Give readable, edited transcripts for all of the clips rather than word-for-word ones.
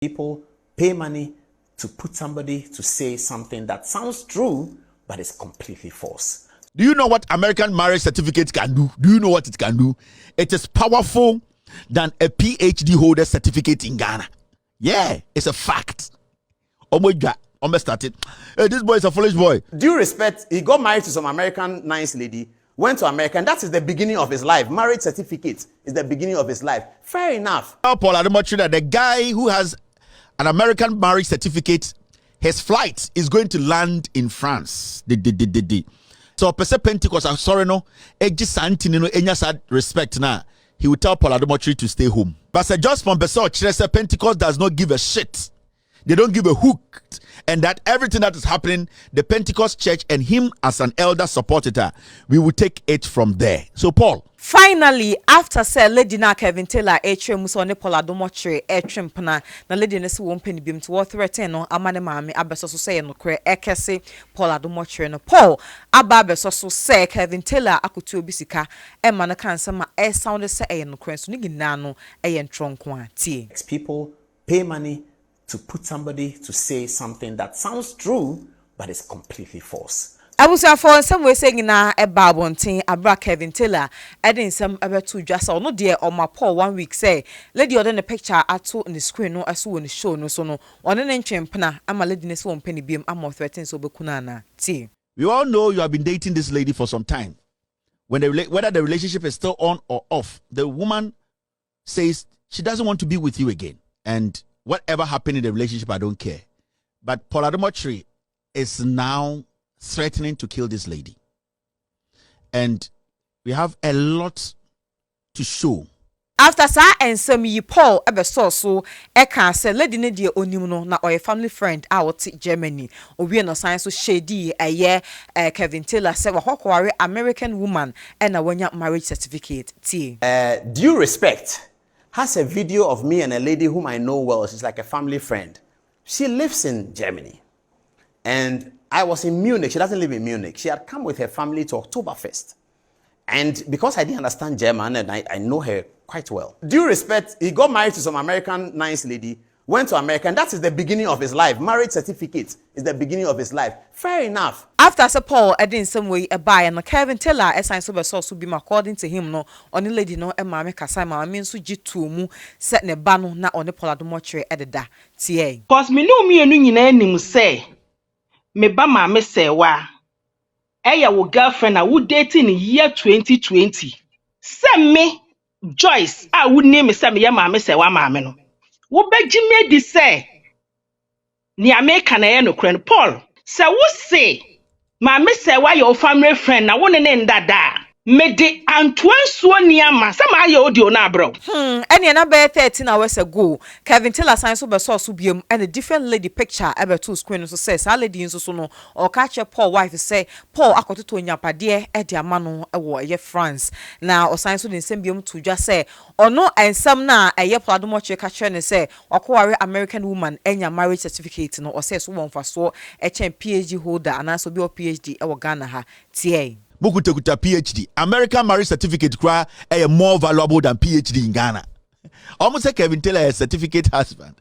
People pay money to put somebody to say something that sounds true, but is completely false. Do you know what American marriage certificate can do? Do you know what it can do? It is powerful than a PhD holder certificate in Ghana. Yeah, it's a fact. Almost started. Hey, this boy is a foolish boy. Due respect, he got married to some American nice lady, went to America, and that is the beginning of his life. Marriage certificate is the beginning of his life. Fair enough. Paul Adom-Okyere, the guy who has an American marriage certificate, his flight is going to land in France. So, Pentecost, I'm sorry, no, respect now. He will tell Paul Adom-Okyere to stay home. But Sir just from Pentecost does not give a shit. They don't give a hook. And that everything that is happening, the Pentecost church and him as an elder supported her. We will take it from there. So, Paul. Finally, after say lady na Kevin Taylor muso ne Paul Adom-Okyere pana na lady ne se won pani bim to worth threaten no amane maame abeso so say no kre ekese Paul Adom-Okyere no Paul aba abeso so say Kevin Taylor akotu obi sika e ma no kan se ma e sound say e no kre so ni gina no e ye ntronko a tie. People pay money to put somebody to say something that sounds true, but is completely false. Abusia for some way saying na e babontin abra Kevin Taylor edin some abetu dwasa no de o ma Paul 1 week say lady order the picture ato on the screen no aso on the show no so no one ne ntwempna ama lady ne so won pani biem ama threaten so bekuna na ti. We all know you have been dating this lady for some time. When whether the relationship is still on or off, the woman says she doesn't want to be with you again, and whatever happened in the relationship, I don't care. But Paul Adom-Okyere is now threatening to kill this lady. And we have a lot to show. After sa ensem yi Paul ebeso so e kan say lady ne de onim no na oy family friend out Germany owie no san so shady eye Kevin Taylor say wakokware American woman and na wanya marriage certificate ti. Due respect has a video of me and a lady whom I know well. She's like a family friend. She lives in Germany. And I was in Munich. She doesn't live in Munich. She had come with her family to Oktoberfest. And because I didn't understand German and I know her quite well. Due respect, he got married to some American nice lady, went to America, and that is the beginning of his life. Marriage certificate is the beginning of his life. Fair enough. After Sir Paul edin some way a buy and Kevin Taylor sign so so be according to him no on the lady no e maame kasa maame nso gitu mu set ne ba no na on Paul Adom-Okyere ededa tie. Cause me no mienu nyina nim say me ba maame say wa eya wo girlfriend a wo dating in year 2020 say me Joyce a wo name say me ya maame say wa maame no wo beji me di say ni America na ye no kren Paul say wo say maame say wa your family friend na wo ne ndada me de antoansuo niama say ma ye odi o na bro any na be 13 hours ago Kevin Taylor sign so be so biem and a different lady picture ebe to screen so say sa lady nso so no o ka che Paul wife say Paul akototo nyapade e de ama no e wo ye France na o sign so den sem biem to dwa say ono ensam na eye Paul Adom-Okyere ka che ne say okoware American woman enya marriage certificate no o say so won fa so e chen PhD holder ana so be o PhD e wo Ghana ha tie. Bukutekuta PhD. American marriage certificate cry are more valuable than PhD in Ghana. Almost say Kevin Taylor a certificate husband.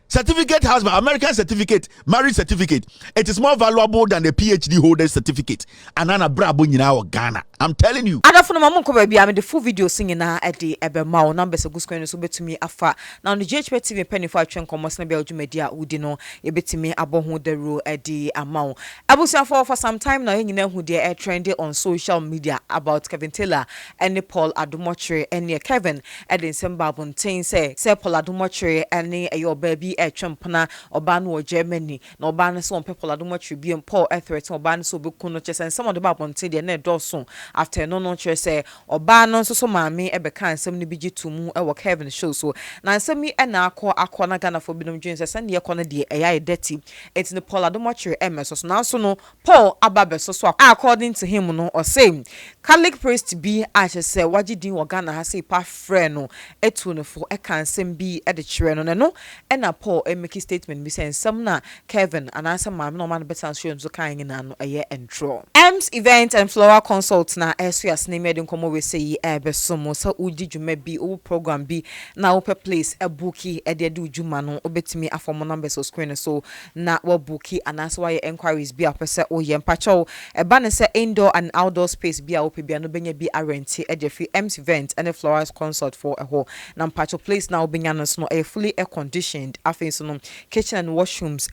Certificate husband, American certificate, marriage certificate. It is more valuable than the PhD holder certificate. Anana brabo nyina Ghana. I'm telling you. Adafo no mamon ko baby am the full video singing na e de ebe ma o numbers go screen so betumi afa. Now the GhPage TV penny for atwen komos na be media udi no e betumi abo ho the ro e de ama. Abusia for some time now nyina hu de trending on social media about Kevin Taylor and Paul Adom-Okyere and Kevin e de nsem babontin say Paul Adom-Okyere and your baby Champana oba no Germany na oba no so Paul Adom-Okyere bi Paul threat oba no so be kuno chese some of the babontin de na doso after no chere say oba no so maame e be kan nsem ni bigi tumu e wo Kevin show so na nsem mi e na akọ na Ghana for binom dwen say ne ekọ no de eya dirty it's the Paul Adom-Okyere emeso so na so no Paul ababeso so according to him no or say Catholic priest bi a say wagidin wo Ghana ha say pa frɛ no etu no for e kan nsem bi e de chere no no e na Paul e make statement bi say nsem na Kevin and answer maame no man better show so kan na no eye entro M's event and floral consult na SUS name yɛde nkɔmmɔ we say ɛbɛsom so udi dwuma bi o program bi na wo place a bookie ɛde de dwuma no obetimi afɔm numbers o screen so na wo bookie anaso why enquiries bi apese o ye mpacho ɛba ne sɛ indoor and outdoor space bi a wo bia no benya bi arrenti ɛde fi M's event and floral consult for a ho na mpacho place na obenya no so no fully air conditioned afei so no kitchen and washrooms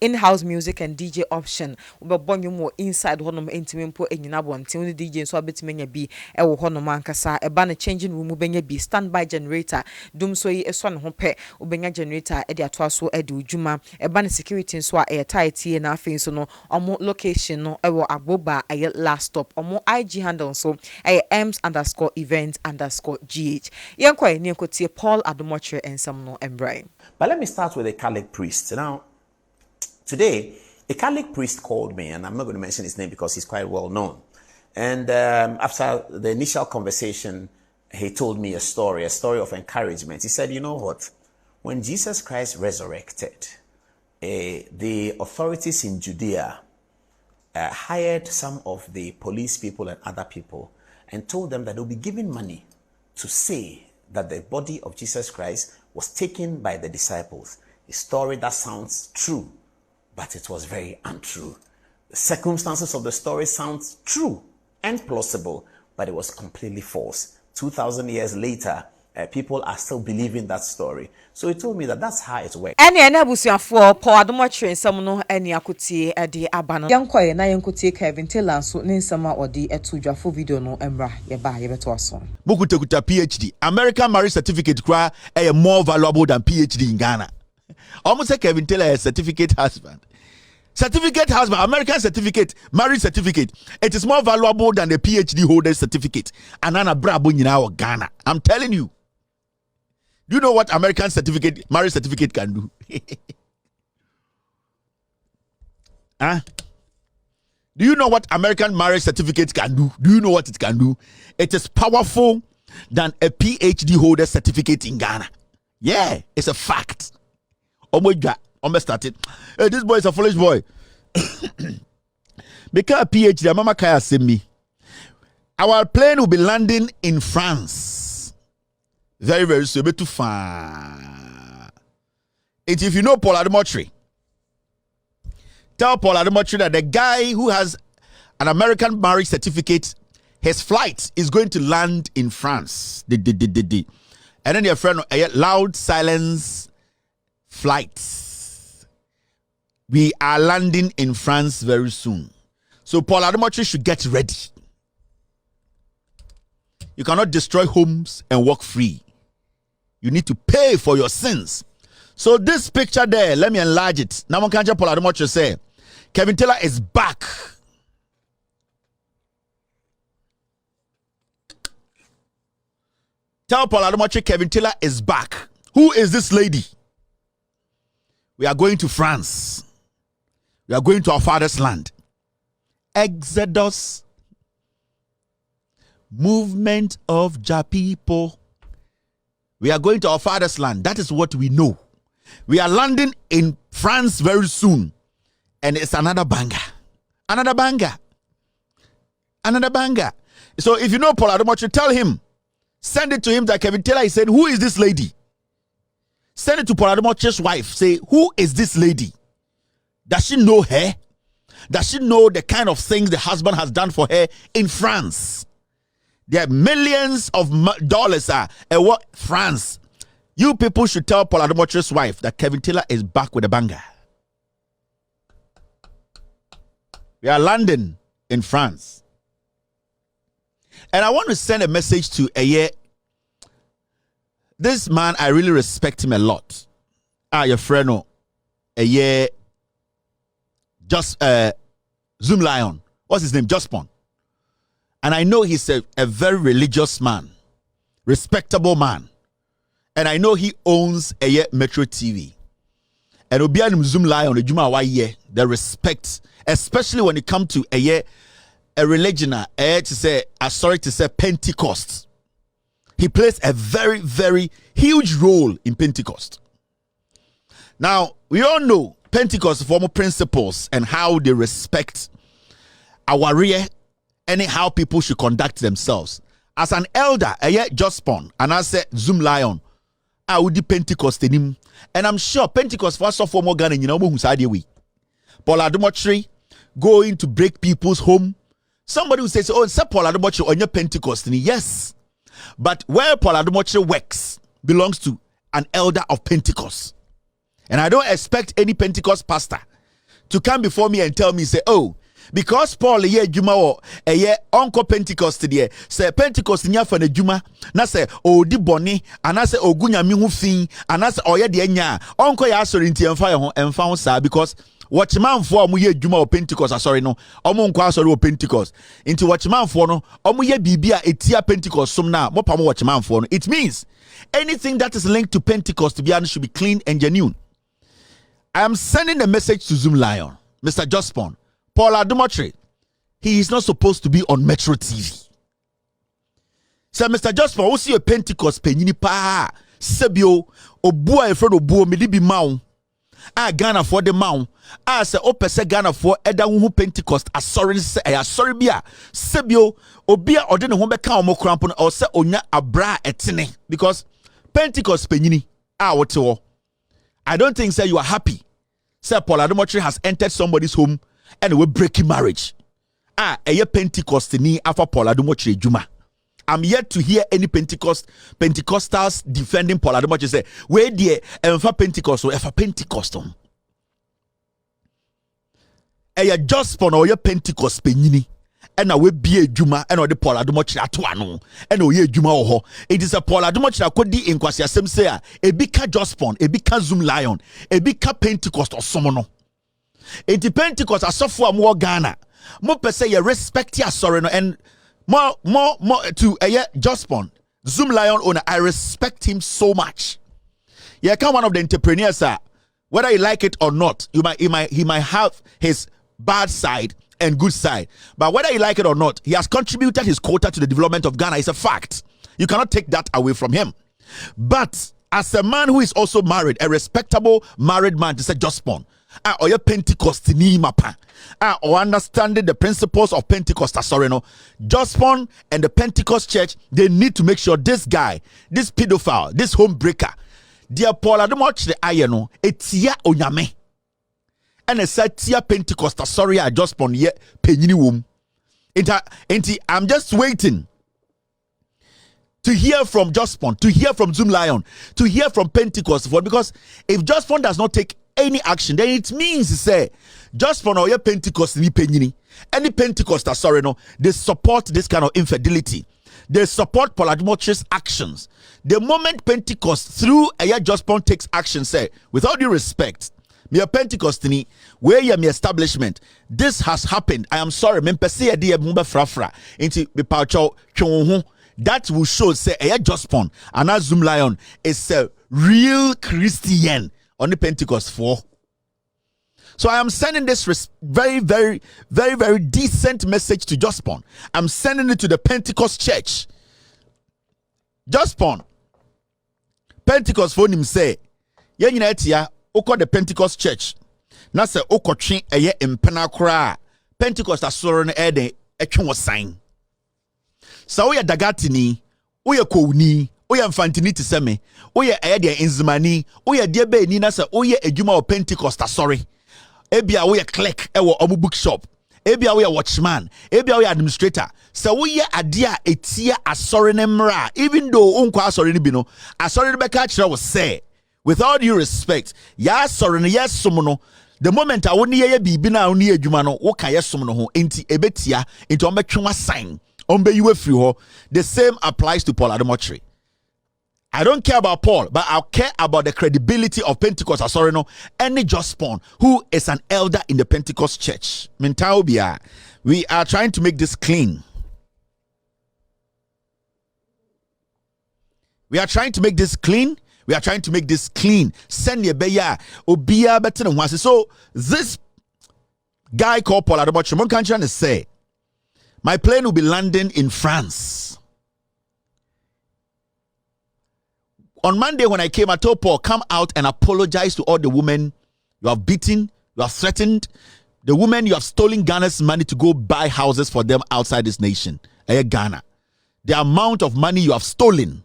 in-house music and DJ option ubebonyo mo inside honom entimi mpo enyina bonten ne DJ so abetimi nya bi ewo honom ankasa eba na changing room ubenya bi standby generator dum so yi eso ne ho pe ubenya generator e de ato aso e de udwuma eba na security so a tight ye na afin so no omo location no ewo agboba aye last stop omo IG handle so M's_event_gh yenkwa ni enkotie Paul Adom-Okyere ensam no embrai. But let me start with a Catholic priest. Now, today, a Catholic priest called me, and I'm not going to mention his name because he's quite well known. And after the initial conversation, he told me a story of encouragement. He said, you know what? When Jesus Christ resurrected, the authorities in Judea hired some of the police people and other people and told them that they'll be giving money to say that the body of Jesus Christ was taken by the disciples. A story that sounds true, but it was very untrue. The circumstances of the story sound true and plausible, but it was completely false. 2,000 years later, people are still believing that story. So he told me that that's how it works. Any abusuafo Paul Adom-Okyere nsam no any akotie de abano yankoye na yankotie Kevin Taylor so ne nsama odi etudwafo video no emra ye ba ye beto aso Bukutekuta PhD American marriage certificate kwa more valuable than PhD in Ghana. Almost say Kevin Taylor is a certificate husband. American certificate, marriage certificate. It is more valuable than the PhD holder certificate. Anana brabo nyina Ghana. I'm telling you. Do you know what American certificate, marriage certificate can do? Huh? Do you know what American marriage certificate can do? Do you know what it can do? It is powerful than a PhD holder certificate in Ghana. Yeah, it's a fact. Oh my God, almost started. Hey, this boy is a foolish boy. Because a PhD, Mama Kaya sent me. Our plane will be landing in France. Very, very soon. Too far. If you know Paul Adom-Okyere, tell Paul Adom-Okyere that the guy who has an American marriage certificate, his flight is going to land in France. And then your friend, loud silence flights. We are landing in France very soon. So Paul Adom-Okyere should get ready. You cannot destroy homes and walk free. You need to pay for your sins. So this picture there, let me enlarge it. Now, Paul Adom-Okyere say, Kevin Taylor is back. Tell Paul Adom-Okyere Kevin Taylor is back. Who is this lady? We are going to France. We are going to our father's land. Exodus. Movement of Jah people. We are going to our father's land. That is what we know. We are landing in France very soon. And it's another banger. Another banger. Another banger. So if you know Paul Adom-Okyere, tell him. Send it to him that Kevin Taylor is saying, who is this lady? Send it to Paul Adom-Okyere's wife. Say, who is this lady? Does she know her? Does she know the kind of things the husband has done for her in France? There are millions of dollars what France. You people should tell Paul Adom-Okyere's wife that Kevin Taylor is back with a banger. We are landing in France. And I want to send a message to this man. I really respect him a lot. Your friend, just Zoom Lion. What's his name? Jospon. And I know he's a very religious man, respectable man. And I know he owns a Metro TV. And Obianim Zoom Lion, the respect, especially when it comes to a religion, sorry to say Pentecost. He plays a very, very huge role in Pentecost. Now, we all know Pentecost formal principles and how they respect aware and how people should conduct themselves. As an elder, just spawn, and I said Zoom Lion, I would do Pentecost in him. And I'm sure Pentecost first of all, Morgan, and you know who's idea we. Paul Adom-Okyere going to break people's home. Somebody who says, oh, it's Paul Adom-Okyere on your Pentecost. Yes. But where Paul Adom-Okyere works belongs to an elder of Pentecost. And I don't expect any Pentecost pastor to come before me and tell me, say, oh, because Paul ye juma o uncle Pentecost there say Pentecost nya fa na juma na say o di boni ana say ogunya mi hu fin ana say oye de nya uncle ya sorry nti emfa ho sa because watchman for omo ye juma o Pentecost sorry no omo nkwa sorry o Pentecost nti watchman for no omo ye bibia etia Pentecost sum na mo pa mo watchman for no. It means anything that is linked to Pentecost to be should be clean and genuine. I am sending a message to Zoom Lion, Mr. Jospon. Paul Adom-Okyere, he is not supposed to be on Metro TV. So, Mr. Jospon, who see a Pentecost penny pa sebio obuo e friend obuo me di bi maun. A Ghana for the maun. A se opese Ghana for eda hu Pentecost asori se asori bia sebio obia ode ne ho beka omo krampo no or se onya abra etene because Pentecost penny a wote wo. I don't think say you are happy. Say Paul Adom-Okyere has entered somebody's home and we're breaking marriage. A Pentecost ni afa Paul Adom-Okyere juma. I'm yet to hear any Pentecostals defending Paul Adom-Okyere say, where dear enfa Pentecost or efa Pentecost on. A just pon or Pentecost penini. And we be a juma and the Paul Adom-Okyere atuano and we juma oho. It is a Paul Adom-Okyere could di in kwasi asem say a bika just pon, a bika Zoom Lion, a bika Pentecost or somono. Enti Pentecost asofo amwo Ghana mo pese ye respect ya sorry no and more to Jospon Zoom Lion owner. I respect him so much. Yeah, come one of the entrepreneurs whether you like it or not, he might have his bad side and good side, but whether you like it or not, he has contributed his quota to the development of Ghana. It's a fact. You cannot take that away from him. But as a man who is also married, a respectable married man, to say Jospon or your Pentecost ni mapa or understanding the principles of Pentecost sorry no, Jospon and the Pentecost church, they need to make sure this guy, this pedophile, this homebreaker, dear Paul Adom-Okyere ayeno etia onyame and a said tia Pentecost sorry I Jospon ye penyini wom enti I'm just waiting to hear from Jospon, to hear from Zoom Lion, to hear from Pentecost because if Jospon does not take any action, then it means say just for your Pentecost ni penyini any Pentecost sorry no, they support this kind of infidelity. They support Paul Adom-Okyere's actions. The moment Pentecost through a just point takes action, say without due respect, me a Pentecost ni where you me establishment, this has happened. I am sorry, me pese e de mumba frafra into me paucho chonhu. That will show say a just point and Zoom Lion is a real Christian on the Pentecost 4. So I am sending this very, very, very, very decent message to Jospon. I'm sending it to the Pentecost church. Jospon, Pentecost for him say, yen etia oko the Pentecost church. Na se oko twen eye impena kra Pentecost asoro no eden etwe wo sign. So we dagatini, we kowni, oye mfantini ti seme oye de enzimani oye de be ni na se oye adwuma o Pentecost sorry ebia oye clerk ewo omu bookshop ebia oye watchman ebia oye administrator so oye ade a etia asori ne mra even though unkwa asori ne bi no asori ne be ka kire wo say with all due respect ya asori ne yesom no the moment a woni ye bibi na woni adwuma no wo ka yesom no ho enti ebetia enti on betwe sign on be you free ho. The same applies to Paul Adom-Okyere. I don't care about Paul, but I care about the credibility of Pentecost. Sorry, no, any Jospon who is an elder in the Pentecost church. We are trying to make this clean. We are trying to make this clean. We are trying to make this clean. Send your beya obia better than once. So this guy called Paul Adom-Okyere, can trying to say, my plane will be landing in France. On Monday when I came, I told Paul, come out and apologize to all the women you have beaten, you have threatened, The women, you have stolen Ghana's money to go buy houses for them outside this nation. Ghana. The amount of money you have stolen.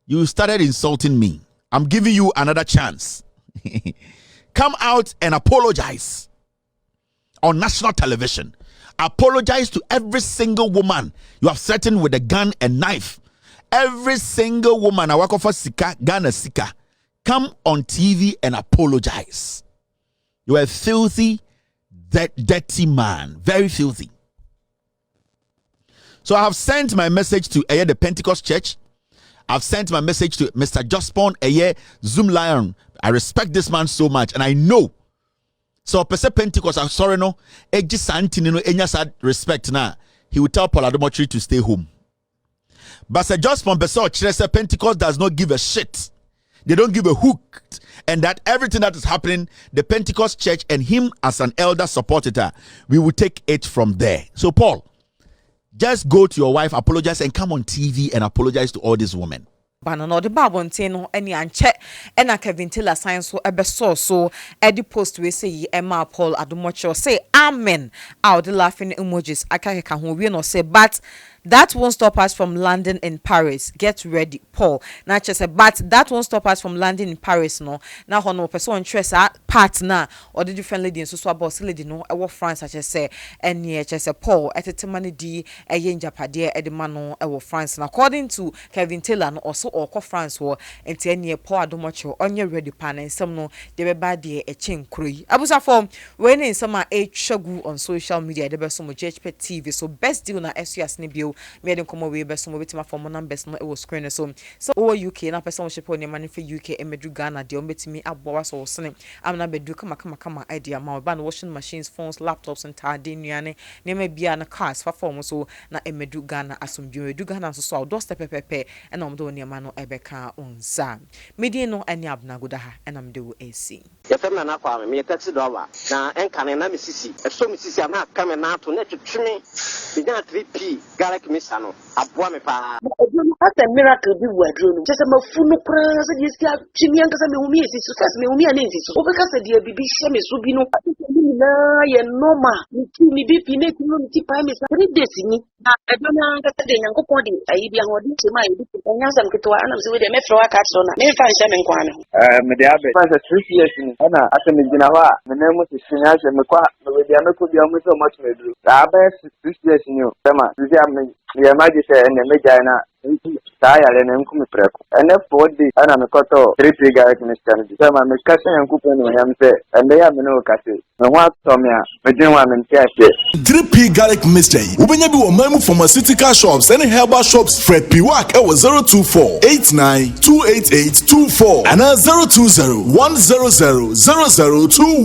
You started insulting me. I'm giving you another chance. Come out and apologize on national television. Apologize to every single woman you have threatened with a gun and knife. Every single woman, Awakofa Sika, Ghana Sika, come on TV and apologize. You are a filthy, dirty man. Very filthy. So I have sent my message to the Pentecost Church. I've sent my message to Mr. Jospon Zoom Lion. I respect this man so much, and I know. So Pentecost, I'm sorry, no, respect now. He will tell Paul Adom-Okyere to stay home. But Sir Jospon Pentecost does not give a shit. They don't give a hook. And that everything that is happening, the Pentecost Church and him as an elder supporter, we will take it from there. So Paul, just go to your wife, apologize, and come on TV and apologize to all these women. Banana the babonte no any anche ena Kevin Taylor science so ebeso so edi post we say Emma Paul Adom-Okyere say amen out the laughing emojis akaka ho we no say but that won't stop us from landing in Paris. Get ready, Paul. Now just say, but that won't stop us from landing in Paris. No, now no person interest partner or the different lady and so about lady no. I France such as say, and yeah, just say Paul at a temani di a yen Japadia edemano I France. And according to Kevin Taylor, no also or France war and 10 year Paul Adom-Okyere on your ready pan and some no they were bad dear a chain cree. I was a form when in summer a shagu on social media the best so much GhPage TV so best deal na SUS Nibio. Me dem come away be some bit my phone numbers no e was screen so over UK na person ship on money for UK e medu Ghana de ombetimi abowa so sene am na bedu kama idea ma ban washing machines phones laptops and tade nuane ne ma bia na cars fa form so na e medu Ghana asomdwe edu Ghana so do step pepe e na omdo ne ma no e be ka onza media no ani abna goda ha e na mde wo AC ya fema na kwa me taxi driver na enka na me sisi e so me sisi na kame na to na twetwe me na 3p garlic misa no aboa me pa that's a miracle bi wadro no just ma funu kra se di sia twimi anka se me humi esi so se me humi ana esi so obeka se di bibi hye me so bi no na ye normal mi bi pi na ti no ti pa me sa 3 days ni na edo na anka se de nyankopon di ayi bi ahodi ti ma yi bi nya sam ketwa ana se we de me fro aka so na me fa hye me nkwa no me de abe fa 3 years ni ana ase me gina ho a me na mu ti sinya hye me kwa me de ameko bi amu se o ma tmedu aba 6 years ni o tema ti am ye ma di se ene me jaina saya le na nku me preko ene 4 days ana me koto 3 garlic mixture ni tema me kase nyankopon no yam se ende ya me no kase me ho atom ya me din wa me ntiase 3p garlic mixture ubenya bi wo mamu pharmaceutical shops and herbal shops Fred Piwak e was 02489288824 and 02010000021